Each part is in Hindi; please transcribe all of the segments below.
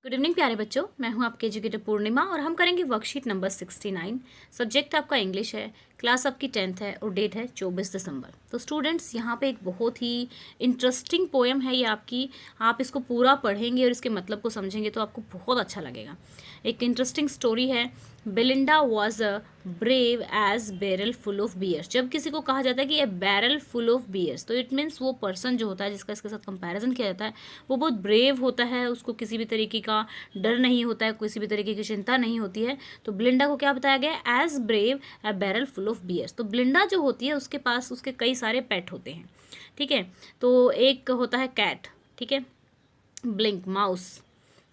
गुड इवनिंग प्यारे बच्चों, मैं हूं आपके एजुकेटर पूर्णिमा और हम करेंगे वर्कशीट नंबर 69। सब्जेक्ट आपका इंग्लिश है, क्लास आपकी 10th है और डेट है 24 दिसंबर। तो स्टूडेंट्स, यहाँ पे एक बहुत ही इंटरेस्टिंग पोएम है ये आपकी। आप इसको पूरा पढ़ेंगे और इसके मतलब को समझेंगे तो आपको बहुत अच्छा लगेगा। एक इंटरेस्टिंग स्टोरी है। Belinda was a brave as barrel full of bears. जब किसी को कहा जाता है कि a barrel full of bears, तो इट मीन्स वो पर्सन जो होता है जिसका इसके साथ कंपैरिजन किया जाता है वो बहुत ब्रेव होता है, उसको किसी भी तरीके का डर नहीं होता है, किसी भी तरीके की चिंता नहीं होती है। तो ब्लिंडा को क्या बताया गया? As brave a barrel full of bears. तो ब्लिंडा जो होती है उसके पास उसके कई सारे पेट होते हैं, ठीक है। तो एक होता है कैट, ठीक है, ब्लिंक माउस,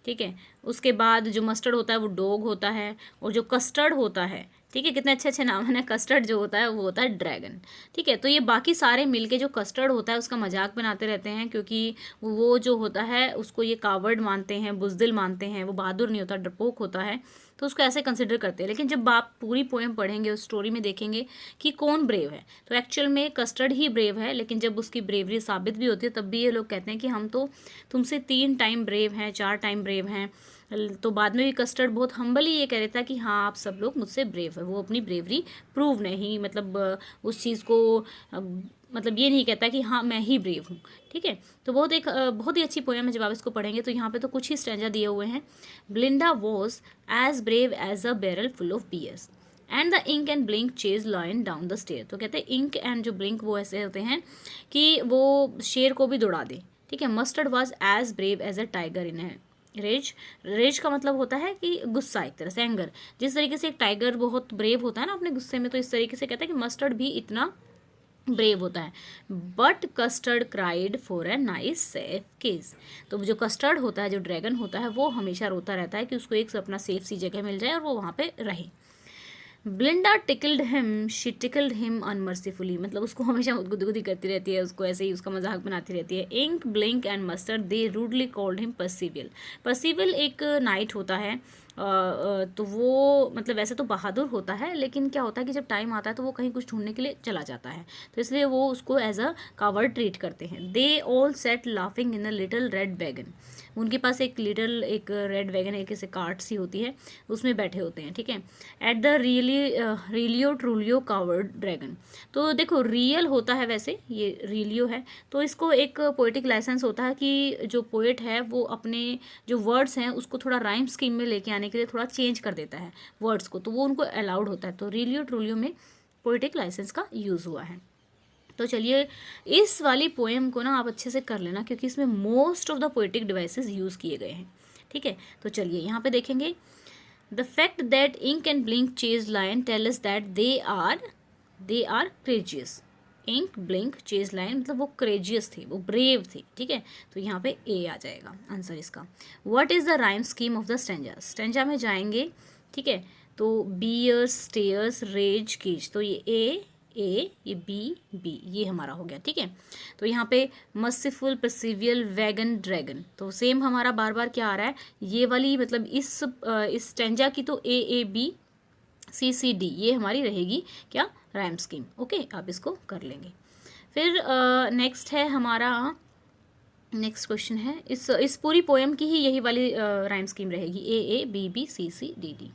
ठीक है। उसके बाद जो मस्टर्ड होता है वो डॉग होता है, और जो कस्टर्ड होता है, ठीक है, कितने अच्छे अच्छे नाम है ना। कस्टर्ड जो होता है वो होता है ड्रैगन, ठीक है। तो ये बाकी सारे मिलके जो कस्टर्ड होता है उसका मजाक बनाते रहते हैं, क्योंकि वो जो होता है उसको ये कावर्ड मानते हैं, बुजदिल मानते हैं, वो बहादुर नहीं होता, डरपोक होता है, तो उसको ऐसे कंसिडर करते हैं। लेकिन जब आप पूरी पोएम पढ़ेंगे उस स्टोरी में देखेंगे कि कौन ब्रेव है, तो एक्चुअल में कस्टर्ड ही ब्रेव है। लेकिन जब उसकी ब्रेवरी साबित भी होती है तब भी ये लोग कहते हैं कि हम तो तुमसे 3 टाइम ब्रेव हैं, 4 टाइम ब्रेव हैं। तो बाद में भी कस्टर्ड बहुत हम्बली ये कह रहा था कि हाँ आप सब लोग मुझसे ब्रेव है। वो अपनी ब्रेवरी प्रूव नहीं, मतलब उस चीज़ को मतलब ये नहीं कहता कि हाँ मैं ही ब्रेव हूँ, ठीक है। तो बहुत ही अच्छी पोएम है। जब आप इसको पढ़ेंगे तो यहाँ पे तो कुछ ही स्टैंजा दिए हुए हैं। Belinda was as brave as a barrel full of bears and the Ink and Blink chase lion down the stair. तो कहते हैं इंक एंड जो ब्लिंक वो ऐसे होते हैं कि वो शेर को भी दौड़ा दे, ठीक है। Mustard was as brave as a tiger in है रेज। रेज का मतलब होता है कि गुस्सा, एक तरह से एंगर। जिस तरीके से एक टाइगर बहुत ब्रेव होता है ना अपने गुस्से में, तो इस तरीके से कहता है कि मस्टर्ड भी इतना ब्रेव होता है। But custard cried for a nice safe case. तो जो कस्टर्ड होता है, जो ड्रैगन होता है, वो हमेशा रोता रहता है कि उसको एक अपना सेफ सी जगह मिल जाए और वो वहाँ पे रहे। Belinda tickled him, she tickled him unmercifully. मतलब उसको हमेशा गुदगुदी करती रहती है, उसको ऐसे ही उसका मजाक बनाती रहती है। Ink Blink and Mustard they rudely called him Percival. Percival एक नाइट होता है, तो वो मतलब वैसे तो बहादुर होता है, लेकिन क्या होता है कि जब टाइम आता है तो वो कहीं कुछ ढूंढने के लिए चला जाता है, तो इसलिए वो उसको एज अ कावर्ड ट्रीट करते हैं। They all set laughing in a little red wagon. उनके पास एक रेड वैगन, एक ऐसे कार्ट सी होती है, उसमें बैठे होते हैं, ठीक है। At the realio trulio coward dragon. तो देखो रियल होता है, वैसे ये रिलियो है, तो इसको एक पोएटिक लाइसेंस होता है कि जो पोएट है वो अपने जो वर्ड्स हैं उसको थोड़ा राइम स्कीम में लेके आने के लिए थोड़ा चेंज कर देता है वर्ड्स को, तो वो उनको अलाउड होता है। तो रिलियो ट्रूलियो में पोएटिक लाइसेंस का यूज़ हुआ है। तो चलिए इस वाली पोएम को ना आप अच्छे से कर लेना, क्योंकि इसमें most of the poetic devices use किए गए हैं, ठीक है। तो चलिए यहाँ पे देखेंगे। The fact that Ink and Blink chase lion tell us that they are courageous. Ink Blink chase lion मतलब वो क्रेजियस थे, वो ब्रेव थे, ठीक है। तो यहाँ पे ए आ जाएगा आंसर इसका। What is the rhyme scheme of the stanza? Stanza में जाएंगे, ठीक है। तो बियर्स, स्टेयर्स, रेज, केज, तो ये ए, ये बी, ये हमारा हो गया, ठीक है। तो यहाँ पे मर्सीफुल, पर्सिवियल, वैगन, ड्रैगन, तो सेम हमारा बार बार क्या आ रहा है, ये वाली मतलब इस स्टेंजा की तो ए बी सी डी ये हमारी रहेगी क्या, राइम स्कीम। ओके, आप इसको कर लेंगे। फिर नेक्स्ट है हमारा, नेक्स्ट क्वेश्चन है, इस पूरी पोएम की ही यही वाली राइम स्कीम रहेगी, A B C D D.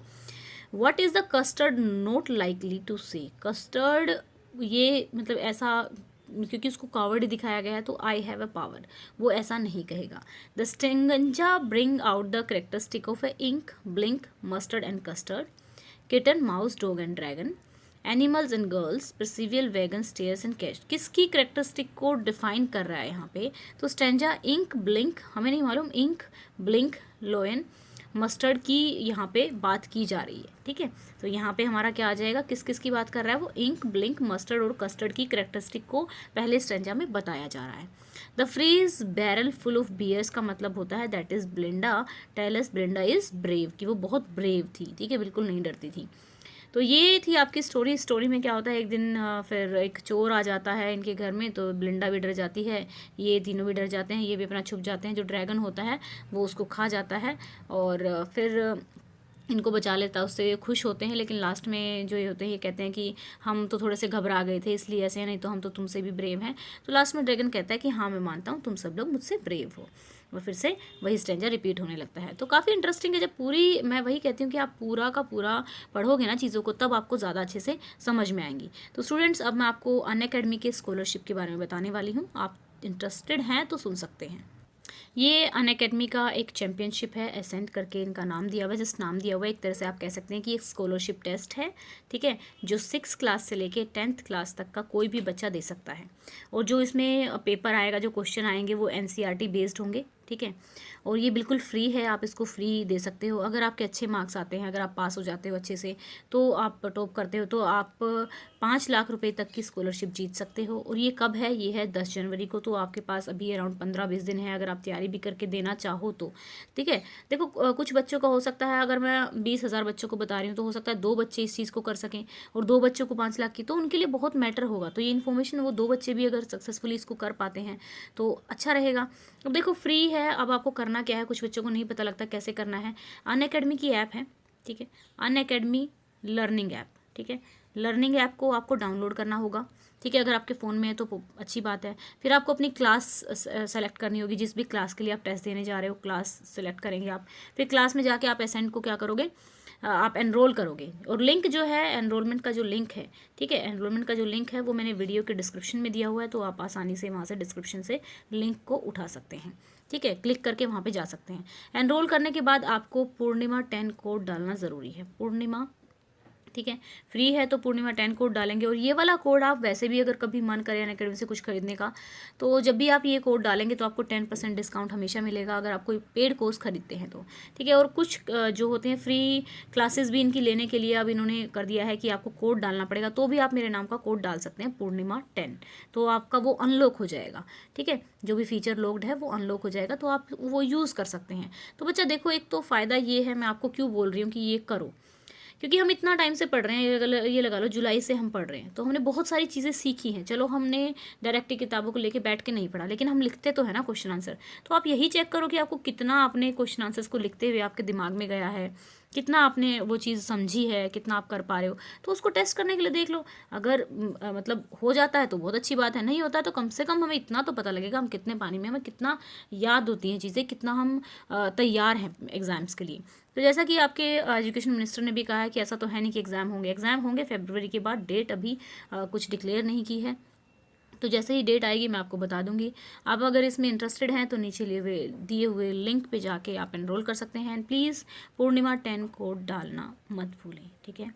What is the Custard not likely to say? Custard ये मतलब ऐसा, क्योंकि उसको कावर्ड दिखाया गया है तो आई हैव अ पावर, वो ऐसा नहीं कहेगा। The stanza bring out the characteristic of a Ink Blink Mustard and Custard, kitten mouse dog and dragon, animals and girls, Percival wagon, stairs and cash. किसकी करेक्टरिस्टिक को डिफाइन कर रहा है यहाँ पे? तो स्टेंजा इंक ब्लिंक हमें नहीं मालूम, इंक ब्लिंक लोयन मस्टर्ड की यहाँ पे बात की जा रही है, ठीक है। तो यहाँ पे हमारा क्या आ जाएगा, किस किस की बात कर रहा है वो? इंक ब्लिंक मस्टर्ड और कस्टर्ड की करेक्टरिस्टिक को पहले स्टेंजा में बताया जा रहा है। The phrase barrel full of bears का मतलब होता है that is Belinda tells Belinda is brave, कि वो बहुत ब्रेव थी, ठीक है, बिल्कुल नहीं डरती थी। तो ये थी आपकी स्टोरी। स्टोरी में क्या होता है, एक दिन फिर एक चोर आ जाता है इनके घर में, तो ब्लिंडा भी डर जाती है, ये तीनों भी डर जाते हैं, ये भी अपना छुप जाते हैं। जो ड्रैगन होता है वो उसको खा जाता है और फिर इनको बचा लेता है, उससे खुश होते हैं। लेकिन लास्ट में जो ये होते हैं ये कहते हैं कि हम तो थोड़े से घबरा गए थे इसलिए ऐसे हैं, नहीं तो हम तो तुमसे भी ब्रेव हैं। तो लास्ट में ड्रैगन कहता है कि हाँ मैं मानता हूँ तुम सब लोग मुझसे ब्रेव हो। और फिर से वही स्टेंजा रिपीट होने लगता है। तो काफ़ी इंटरेस्टिंग है। जब पूरी, मैं वही कहती हूँ कि आप पूरा का पूरा पढ़ोगे ना चीज़ों को, तब आपको ज़्यादा अच्छे से समझ में आएंगी। तो स्टूडेंट्स, अब मैं आपको अनअकैडमी के स्कॉलरशिप के बारे में बताने वाली हूँ। आप इंटरेस्टेड हैं तो सुन सकते हैं। ये अनअकैडमी का एक चैम्पियनशिप है, एसेंट करके इनका नाम दिया हुआ है, जस्ट नाम दिया हुआ है। एक तरह से आप कह सकते हैं कि एक स्कॉलरशिप टेस्ट है, ठीक है, जो 6 क्लास से लेके 10th क्लास तक का कोई भी बच्चा दे सकता है। और जो इसमें पेपर आएगा, जो क्वेश्चन आएंगे, वो NCERT बेस्ड होंगे, ठीक है। और ये बिल्कुल फ्री है, आप इसको फ्री दे सकते हो। अगर आपके अच्छे मार्क्स आते हैं, अगर आप पास हो जाते हो अच्छे से, तो आप टॉप करते हो, तो आप 5 लाख रुपए तक की स्कॉलरशिप जीत सकते हो। और ये कब है? ये है 10 जनवरी को। तो आपके पास अभी अराउंड 15-20 दिन है, अगर आप तैयारी भी करके देना चाहो तो, ठीक है। देखो, कुछ बच्चों का हो सकता है, अगर मैं 20,000 बच्चों को बता रही हूँ, तो हो सकता है 2 बच्चे इस चीज़ को कर सकें, और 2 बच्चों को 5 लाख की, तो उनके लिए बहुत मैटर होगा। तो ये इन्फॉर्मेशन, वो 2 बच्चे भी अगर सक्सेसफुली इसको कर पाते हैं तो अच्छा रहेगा। अब देखो, फ्री है, अब आपको करना क्या है, कुछ बच्चों को नहीं पता लगता कैसे करना है। अनअकैडमी की ऐप है, ठीक है, अनअकैडमी लर्निंग ऐप, ठीक है। लर्निंग ऐप को आपको डाउनलोड करना होगा, ठीक है। अगर आपके फ़ोन में है तो अच्छी बात है। फिर आपको अपनी क्लास सेलेक्ट करनी होगी, जिस भी क्लास के लिए आप टेस्ट देने जा रहे हो, क्लास सेलेक्ट करेंगे आप। फिर क्लास में जाके आप एसेंट को क्या करोगे, आप एनरोल करोगे। और लिंक जो है, एनरोलमेंट का जो लिंक है, ठीक है, एनरोलमेंट का जो लिंक है वो मैंने वीडियो के डिस्क्रिप्शन में दिया हुआ है, तो आप आसानी से वहाँ से डिस्क्रिप्शन से लिंक को उठा सकते हैं, ठीक है। क्लिक करके वहाँ पे जा सकते हैं। एनरोल करने के बाद आपको पूर्णिमा 10 कोड डालना ज़रूरी है, पूर्णिमा, ठीक है। फ्री है तो पूर्णिमा 10 कोड डालेंगे। और ये वाला कोड आप वैसे भी अगर कभी मन करे अनअकैडमी से कुछ खरीदने का, तो जब भी आप ये कोड डालेंगे तो आपको 10% डिस्काउंट हमेशा मिलेगा, अगर आप कोई पेड कोर्स खरीदते हैं तो, ठीक है। और कुछ जो होते हैं फ्री क्लासेस भी इनकी लेने के लिए अब इन्होंने कर दिया है कि आपको कोड डालना पड़ेगा, तो भी आप मेरे नाम का कोड डाल सकते हैं, पूर्णिमा 10, तो आपका वो अनलॉक हो जाएगा, ठीक है। जो भी फीचर लॉक्ड है वो अनलॉक हो जाएगा, तो आप वो यूज़ कर सकते हैं। तो बच्चा देखो, एक तो फ़ायदा ये है, मैं आपको क्यों बोल रही हूँ कि ये करो, क्योंकि हम इतना टाइम से पढ़ रहे हैं, ये लगा लो जुलाई से हम पढ़ रहे हैं, तो हमने बहुत सारी चीज़ें सीखी हैं। चलो, हमने डायरेक्ट किताबों को लेके बैठ के नहीं पढ़ा, लेकिन हम लिखते तो है ना क्वेश्चन आंसर। तो आप यही चेक करो कि आपको कितना अपने क्वेश्चन आंसर्स को लिखते हुए आपके दिमाग में गया है, कितना आपने वो चीज़ समझी है, कितना आप कर पा रहे हो। तो उसको टेस्ट करने के लिए देख लो। अगर मतलब हो जाता है तो बहुत अच्छी बात है, नहीं होता है तो कम से कम हमें इतना तो पता लगेगा हम कितने पानी में, हमें कितना याद होती हैं चीज़ें, कितना हम तैयार हैं एग्ज़ाम्स के लिए। तो जैसा कि आपके एजुकेशन मिनिस्टर ने भी कहा है कि ऐसा तो है नहीं कि एग्ज़ाम होंगे फरवरी के बाद, डेट अभी कुछ डिक्लेयर नहीं की है। तो जैसे ही डेट आएगी मैं आपको बता दूंगी। आप अगर इसमें इंटरेस्टेड हैं तो नीचे दिए हुए लिंक पे जाके आप एनरोल कर सकते हैं। एंड प्लीज़ पूर्णिमा 10 कोड डालना मत भूलें, ठीक है।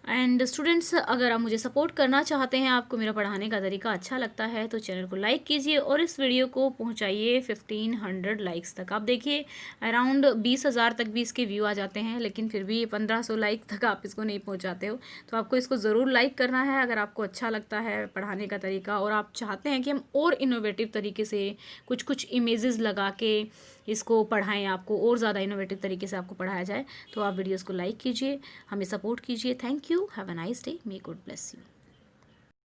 एंड स्टूडेंट्स, अगर आप मुझे सपोर्ट करना चाहते हैं, आपको मेरा पढ़ाने का तरीका अच्छा लगता है, तो चैनल को लाइक कीजिए और इस वीडियो को पहुंचाइए 1500 लाइक्स तक। आप देखिए, अराउंड 20,000 तक भी इसके व्यू आ जाते हैं, लेकिन फिर भी 1500 लाइक तक आप इसको नहीं पहुंचाते हो। तो आपको इसको ज़रूर लाइक करना है अगर आपको अच्छा लगता है पढ़ाने का तरीका, और आप चाहते हैं कि हम और इनोवेटिव तरीके से कुछ इमेजेस लगा के इसको पढ़ाएं, आपको और ज़्यादा इनोवेटिव तरीके से आपको पढ़ाया जाए। तो आप वीडियोज़ को लाइक कीजिए, हमें सपोर्ट कीजिए। Thank you, have a nice day, may God bless you.